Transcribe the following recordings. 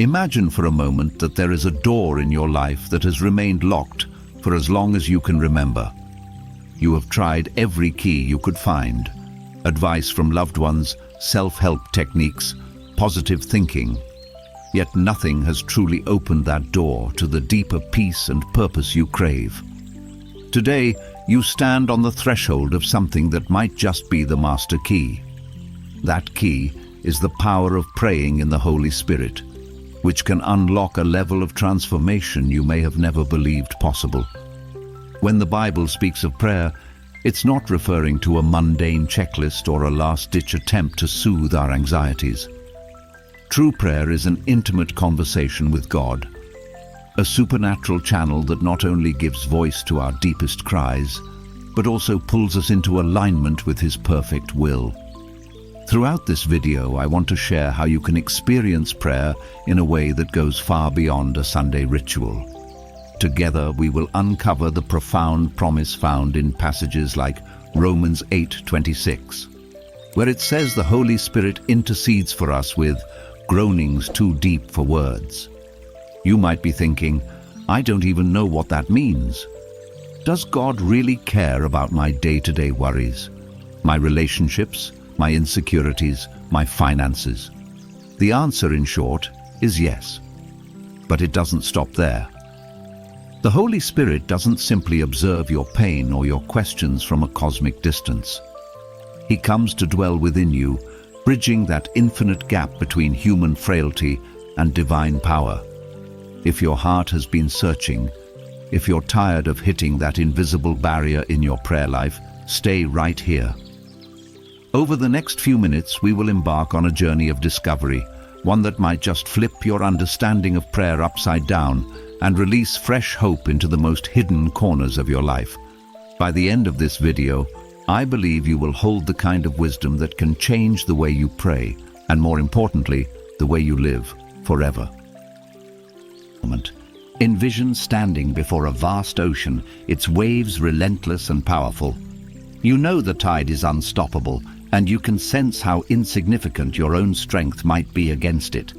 Imagine for a moment that there is a door in your life that has remained locked for as long as you can remember. You have tried every key you could find, advice from loved ones, self-help techniques, positive thinking, yet nothing has truly opened that door to the deeper peace and purpose you crave. Today, you stand on the threshold of something that might just be the master key. That key is the power of praying in the Holy Spirit, which can unlock a level of transformation you may have never believed possible. When the Bible speaks of prayer, it's not referring to a mundane checklist or a last-ditch attempt to soothe our anxieties. True prayer is an intimate conversation with God, a supernatural channel that not only gives voice to our deepest cries, but also pulls us into alignment with His perfect will. Throughout this video, I want to share how you can experience prayer in a way that goes far beyond a Sunday ritual. Together, we will uncover the profound promise found in passages like Romans 8:26, where it says the Holy Spirit intercedes for us with groanings too deep for words. You might be thinking, I don't even know what that means. Does God really care about my day-to-day worries, my relationships, my insecurities, my finances? The answer, in short, is yes. But it doesn't stop there. The Holy Spirit doesn't simply observe your pain or your questions from a cosmic distance. He comes to dwell within you, bridging that infinite gap between human frailty and divine power. If your heart has been searching, if you're tired of hitting that invisible barrier in your prayer life, stay right here. Over the next few minutes, we will embark on a journey of discovery, one that might just flip your understanding of prayer upside down and release fresh hope into the most hidden corners of your life. By the end of this video, I believe you will hold the kind of wisdom that can change the way you pray, and more importantly, the way you live forever. Envision standing before a vast ocean, its waves relentless and powerful. You know the tide is unstoppable, and you can sense how insignificant your own strength might be against it.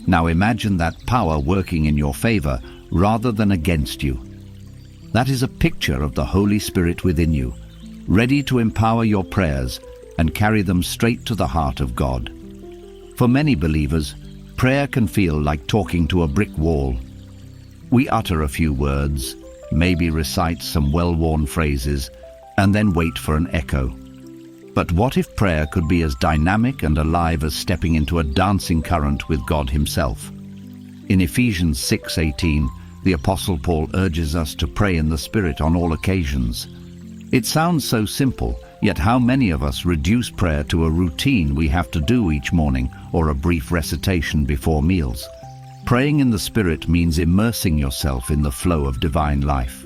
Now imagine that power working in your favor rather than against you. That is a picture of the Holy Spirit within you, ready to empower your prayers and carry them straight to the heart of God. For many believers, prayer can feel like talking to a brick wall. We utter a few words, maybe recite some well-worn phrases, and then wait for an echo. But what if prayer could be as dynamic and alive as stepping into a dancing current with God Himself? In Ephesians 6:18, the Apostle Paul urges us to pray in the Spirit on all occasions. It sounds so simple, yet how many of us reduce prayer to a routine we have to do each morning or a brief recitation before meals? Praying in the Spirit means immersing yourself in the flow of divine life.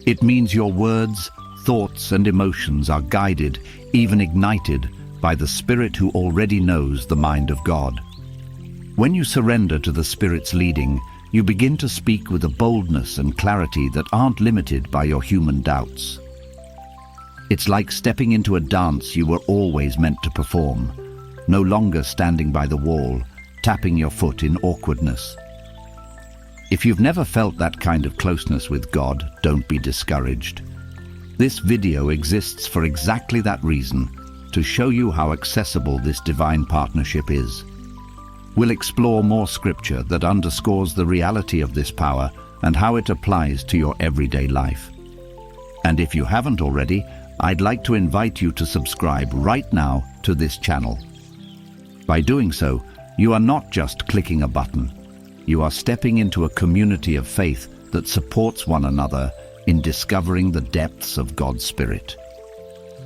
It means your words, thoughts, and emotions are guided, even ignited, by the Spirit who already knows the mind of God. When you surrender to the Spirit's leading, you begin to speak with a boldness and clarity that aren't limited by your human doubts. It's like stepping into a dance you were always meant to perform, no longer standing by the wall, tapping your foot in awkwardness. If you've never felt that kind of closeness with God, don't be discouraged. This video exists for exactly that reason, to show you how accessible this divine partnership is. We'll explore more scripture that underscores the reality of this power and how it applies to your everyday life. And if you haven't already, I'd like to invite you to subscribe right now to this channel. By doing so, you are not just clicking a button. You are stepping into a community of faith that supports one another in discovering the depths of God's Spirit.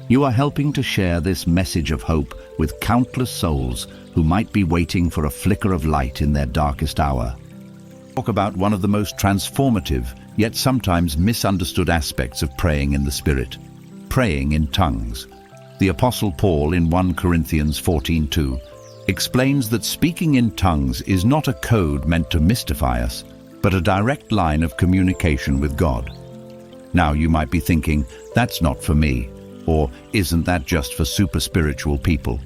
You are helping to share this message of hope with countless souls who might be waiting for a flicker of light in their darkest hour. Talk about one of the most transformative, yet sometimes misunderstood aspects of praying in the Spirit: praying in tongues. The Apostle Paul in 1 Corinthians 14:2 explains that speaking in tongues is not a code meant to mystify us, but a direct line of communication with God. Now you might be thinking, that's not for me, or isn't that just for super spiritual people?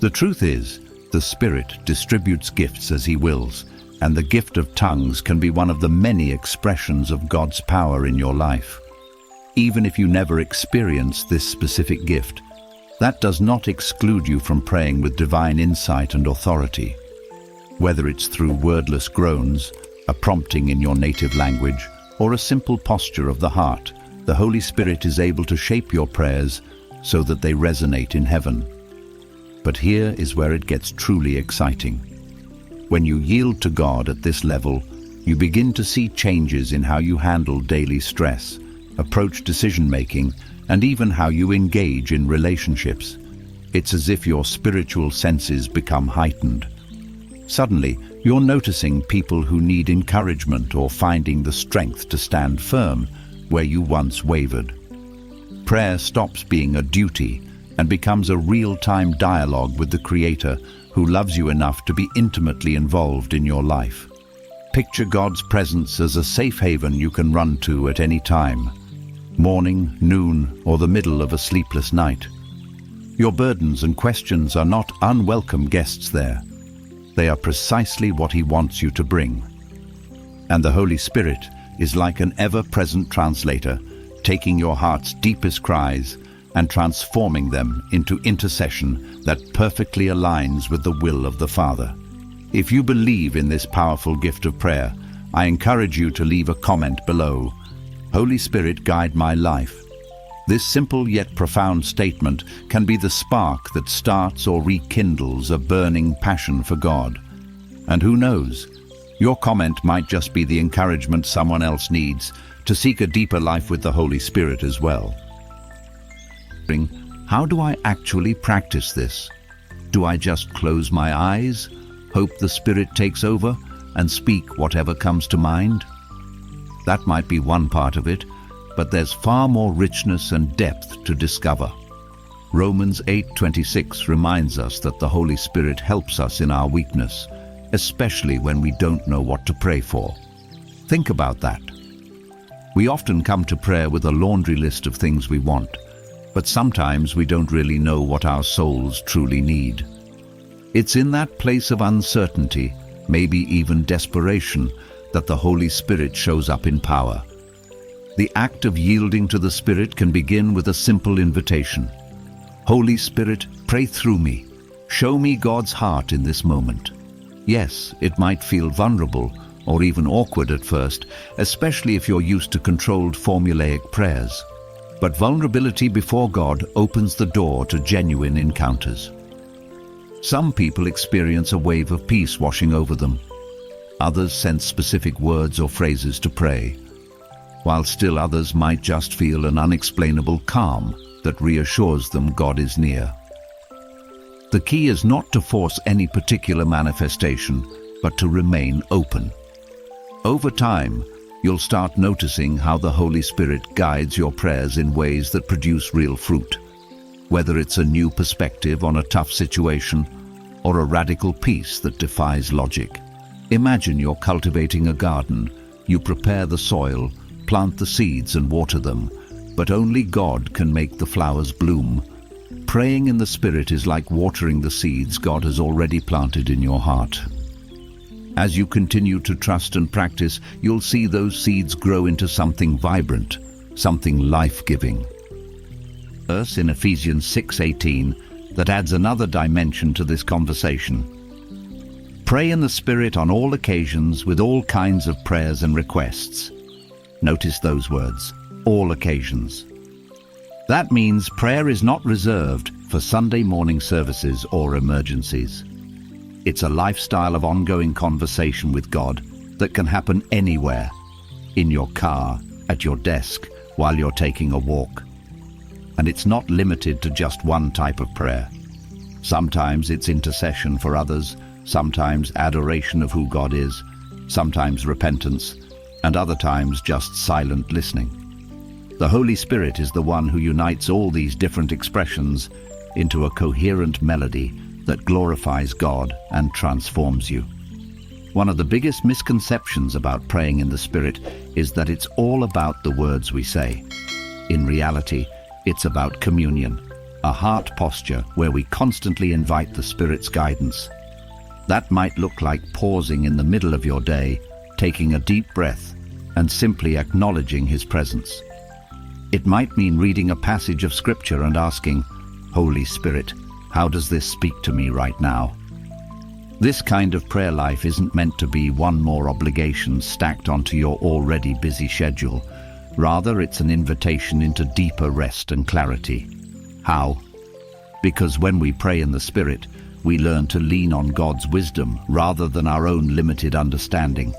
The truth is, The Spirit distributes gifts as He wills, and the gift of tongues can be one of the many expressions of God's power in your life. Even if you never experience this specific gift, that does not exclude you from praying with divine insight and authority. Whether it's through wordless groans, a prompting in your native language, or a simple posture of the heart, the Holy Spirit is able to shape your prayers so that they resonate in heaven. But here is where it gets truly exciting. When you yield to God at this level, you begin to see changes in how you handle daily stress, approach decision-making, and even how you engage in relationships. It's as if your spiritual senses become heightened. Suddenly, you're noticing people who need encouragement or finding the strength to stand firm where you once wavered. Prayer stops being a duty and becomes a real-time dialogue with the Creator who loves you enough to be intimately involved in your life. Picture God's presence as a safe haven you can run to at any time, morning, noon, or the middle of a sleepless night. Your burdens and questions are not unwelcome guests there. They are precisely what He wants you to bring. And the Holy Spirit is like an ever-present translator, taking your heart's deepest cries and transforming them into intercession that perfectly aligns with the will of the Father. If you believe in this powerful gift of prayer, I encourage you to leave a comment below. Holy Spirit, guide my life. This simple yet profound statement can be the spark that starts or rekindles a burning passion for God. And who knows, your comment might just be the encouragement someone else needs to seek a deeper life with the Holy Spirit as well. How do I actually practice this? Do I just close my eyes, hope the Spirit takes over, and speak whatever comes to mind? That might be one part of it, but there's far more richness and depth to discover. Romans 8:26 reminds us that the Holy Spirit helps us in our weakness, especially when we don't know what to pray for. Think about that. We often come to prayer with a laundry list of things we want, but sometimes we don't really know what our souls truly need. It's in that place of uncertainty, maybe even desperation, that the Holy Spirit shows up in power. The act of yielding to the Spirit can begin with a simple invitation. Holy Spirit, pray through me. Show me God's heart in this moment. Yes, it might feel vulnerable or even awkward at first, especially if you're used to controlled formulaic prayers. But vulnerability before God opens the door to genuine encounters. Some people experience a wave of peace washing over them. Others sense specific words or phrases to pray, while still others might just feel an unexplainable calm that reassures them God is near. The key is not to force any particular manifestation, but to remain open. Over time, you'll start noticing how the Holy Spirit guides your prayers in ways that produce real fruit, whether it's a new perspective on a tough situation or a radical peace that defies logic. Imagine you're cultivating a garden. You prepare the soil, plant the seeds and water them, but only God can make the flowers bloom. Praying in the Spirit is like watering the seeds God has already planted in your heart. As you continue to trust and practice, you'll see those seeds grow into something vibrant, something life-giving. Verse in Ephesians 6:18 that adds another dimension to this conversation. Pray in the Spirit on all occasions with all kinds of prayers and requests. Notice those words, all occasions. That means prayer is not reserved for Sunday morning services or emergencies. It's a lifestyle of ongoing conversation with God that can happen anywhere, in your car, at your desk, while you're taking a walk. And it's not limited to just one type of prayer. Sometimes it's intercession for others, sometimes adoration of who God is, sometimes repentance, and other times just silent listening. The Holy Spirit is the one who unites all these different expressions into a coherent melody that glorifies God and transforms you. One of the biggest misconceptions about praying in the Spirit is that it's all about the words we say. In reality, it's about communion, a heart posture where we constantly invite the Spirit's guidance, That might look like pausing in the middle of your day, taking a deep breath, and simply acknowledging His presence. It might mean reading a passage of Scripture and asking, "Holy Spirit, how does this speak to me right now?" This kind of prayer life isn't meant to be one more obligation stacked onto your already busy schedule. Rather, it's an invitation into deeper rest and clarity. How? Because when we pray in the Spirit, we learn to lean on God's wisdom rather than our own limited understanding.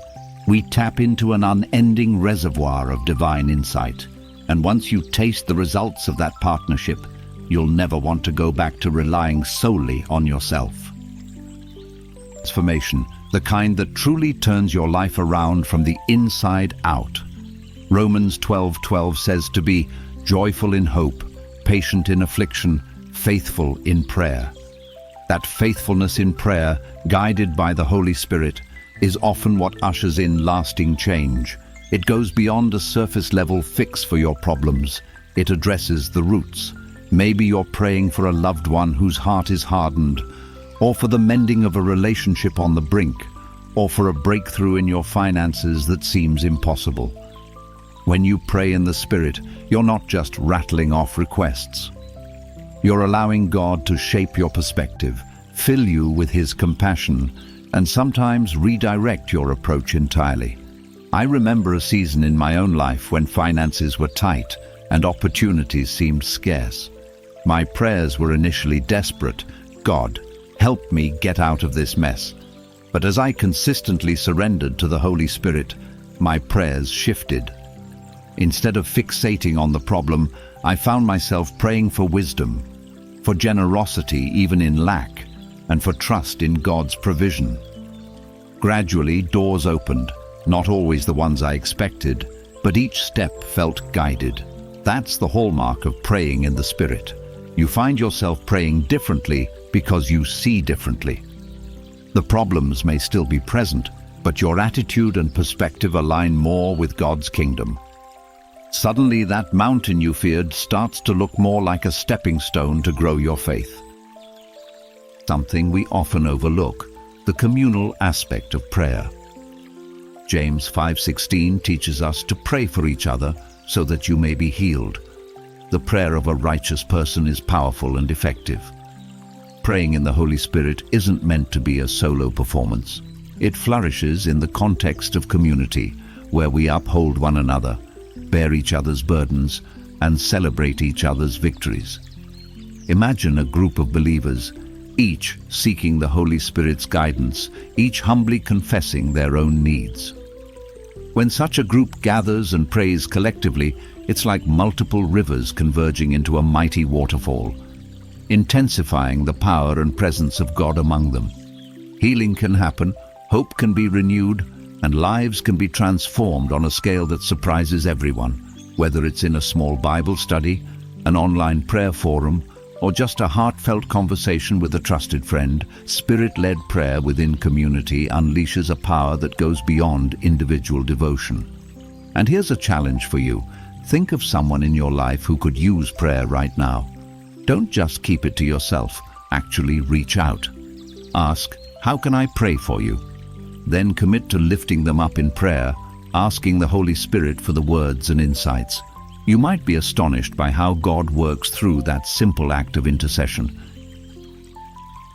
We tap into an unending reservoir of divine insight, and once you taste the results of that partnership, you'll never want to go back to relying solely on yourself. Transformation, the kind that truly turns your life around from the inside out. Romans 12:12 says to be joyful in hope, patient in affliction, faithful in prayer. That faithfulness in prayer, guided by the Holy Spirit, is often what ushers in lasting change. It goes beyond a surface-level fix for your problems. It addresses the roots. Maybe you're praying for a loved one whose heart is hardened, or for the mending of a relationship on the brink, or for a breakthrough in your finances that seems impossible. When you pray in the Spirit, you're not just rattling off requests. You're allowing God to shape your perspective, fill you with His compassion, and sometimes redirect your approach entirely. I remember a season in my own life when finances were tight and opportunities seemed scarce. My prayers were initially desperate. "God, help me get out of this mess." But as I consistently surrendered to the Holy Spirit, my prayers shifted. Instead of fixating on the problem, I found myself praying for wisdom, for generosity even in lack, and for trust in God's provision. Gradually, doors opened, not always the ones I expected, but each step felt guided. That's the hallmark of praying in the Spirit. You find yourself praying differently because you see differently. The problems may still be present, but your attitude and perspective align more with God's kingdom. Suddenly, that mountain you feared starts to look more like a stepping stone to grow your faith. Something we often overlook, the communal aspect of prayer. James 5:16 teaches us to pray for each other so that you may be healed. The prayer of a righteous person is powerful and effective. Praying in the Holy Spirit isn't meant to be a solo performance. It flourishes in the context of community, where we uphold one another, bear each other's burdens, and celebrate each other's victories. Imagine a group of believers, each seeking the Holy Spirit's guidance, each humbly confessing their own needs. When such a group gathers and prays collectively, it's like multiple rivers converging into a mighty waterfall, intensifying the power and presence of God among them. Healing can happen, hope can be renewed, and lives can be transformed on a scale that surprises everyone, whether it's in a small Bible study, an online prayer forum, or just a heartfelt conversation with a trusted friend. Spirit-led prayer within community unleashes a power that goes beyond individual devotion. And here's a challenge for you. Think of someone in your life who could use prayer right now. Don't just keep it to yourself. Actually reach out. Ask, "How can I pray for you?" Then commit to lifting them up in prayer, asking the Holy Spirit for the words and insights. You might be astonished by how God works through that simple act of intercession.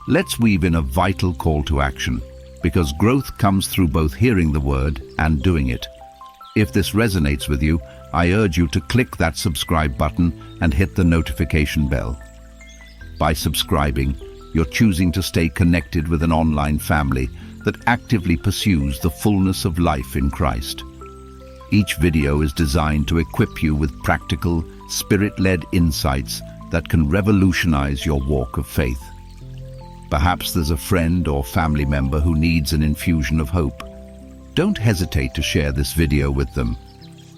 Let's weave in a vital call to action, because growth comes through both hearing the word and doing it. If this resonates with you, I urge you to click that subscribe button and hit the notification bell. By subscribing, you're choosing to stay connected with an online family that actively pursues the fullness of life in Christ. Each video is designed to equip you with practical, Spirit-led insights that can revolutionize your walk of faith. Perhaps there's a friend or family member who needs an infusion of hope. Don't hesitate to share this video with them.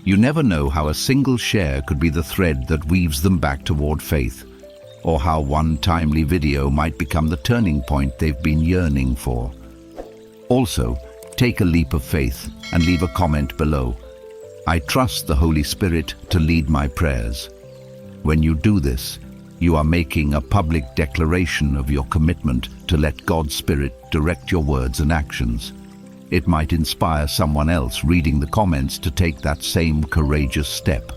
You never know how a single share could be the thread that weaves them back toward faith, or how one timely video might become the turning point they've been yearning for. Also, take a leap of faith and leave a comment below. I trust the Holy Spirit to lead my prayers. When you do this, You are making a public declaration of your commitment to let God's Spirit direct your words and actions. It might inspire someone else reading the comments to take that same courageous step.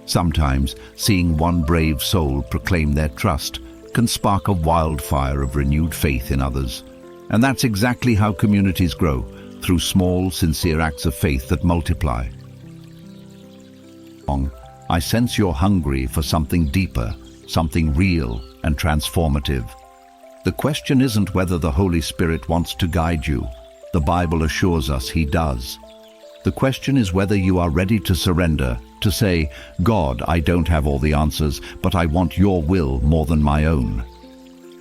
Sometimes, seeing one brave soul proclaim their trust can spark a wildfire of renewed faith in others. And that's exactly how communities grow, through small, sincere acts of faith that multiply. I sense you're hungry for something deeper, something real and transformative. The question isn't whether the Holy Spirit wants to guide you. The Bible assures us He does. The question is whether you are ready to surrender, to say, God, I don't have all the answers, but I want your will more than my own.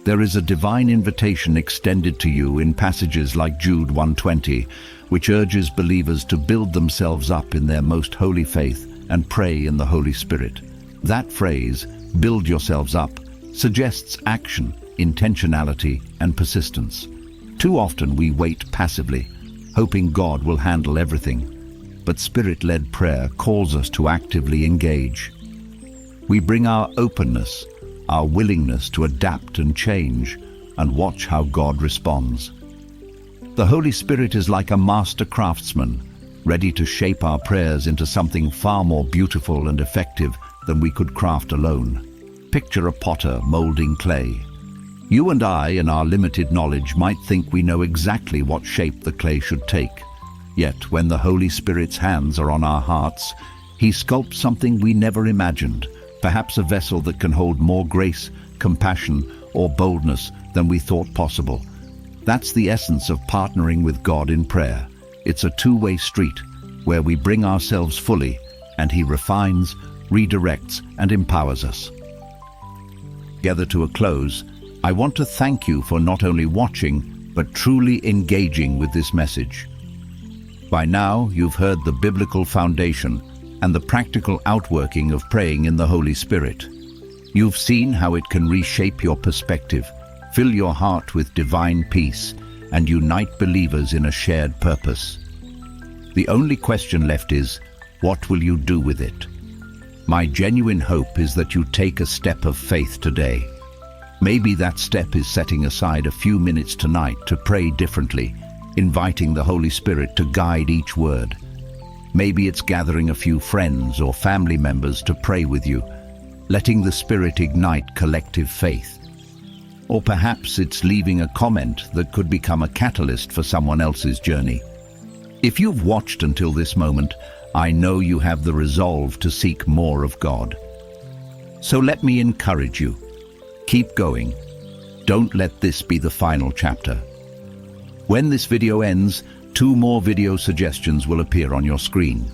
There is a divine invitation extended to you in passages like Jude 1:20, which urges believers to build themselves up in their most holy faith and pray in the Holy Spirit. That phrase, build yourselves up, suggests action, intentionality, and persistence. Too often we wait passively, hoping God will handle everything. But Spirit-led prayer calls us to actively engage. We bring our openness, our willingness to adapt and change, and watch how God responds. The Holy Spirit is like a master craftsman, ready to shape our prayers into something far more beautiful and effective than we could craft alone. Picture a potter molding clay. You and I, in our limited knowledge, might think we know exactly what shape the clay should take. Yet, when the Holy Spirit's hands are on our hearts, He sculpts something we never imagined, perhaps a vessel that can hold more grace, compassion, or boldness than we thought possible. That's the essence of partnering with God in prayer. It's a two-way street, where we bring ourselves fully, and He refines, redirects, and empowers us. Together to a close, I want to thank you for not only watching, but truly engaging with this message. By now, you've heard the biblical foundation and the practical outworking of praying in the Holy Spirit. You've seen how it can reshape your perspective, fill your heart with divine peace, and unite believers in a shared purpose. The only question left is, what will you do with it? My genuine hope is that you take a step of faith today. Maybe that step is setting aside a few minutes tonight to pray differently, inviting the Holy Spirit to guide each word. Maybe it's gathering a few friends or family members to pray with you, letting the Spirit ignite collective faith. Or perhaps it's leaving a comment that could become a catalyst for someone else's journey. If you've watched until this moment, I know you have the resolve to seek more of God. So let me encourage you. Keep going. Don't let this be the final chapter. When this video ends, 2 more video suggestions will appear on your screen.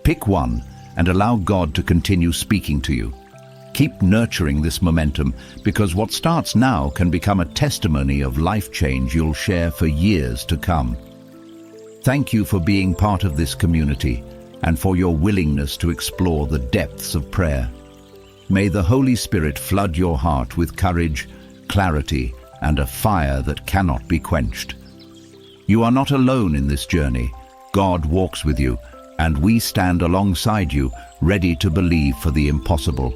Pick one and allow God to continue speaking to you. Keep nurturing this momentum, because what starts now can become a testimony of life change you'll share for years to come. Thank you for being part of this community and for your willingness to explore the depths of prayer. May the Holy Spirit flood your heart with courage, clarity, and a fire that cannot be quenched. You are not alone in this journey. God walks with you, and we stand alongside you, ready to believe for the impossible.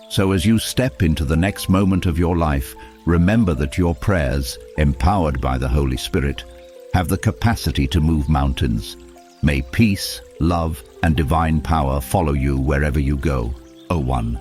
So as you step into the next moment of your life, remember that your prayers, empowered by the Holy Spirit, have the capacity to move mountains. May peace, love, and divine power follow you wherever you go. O One.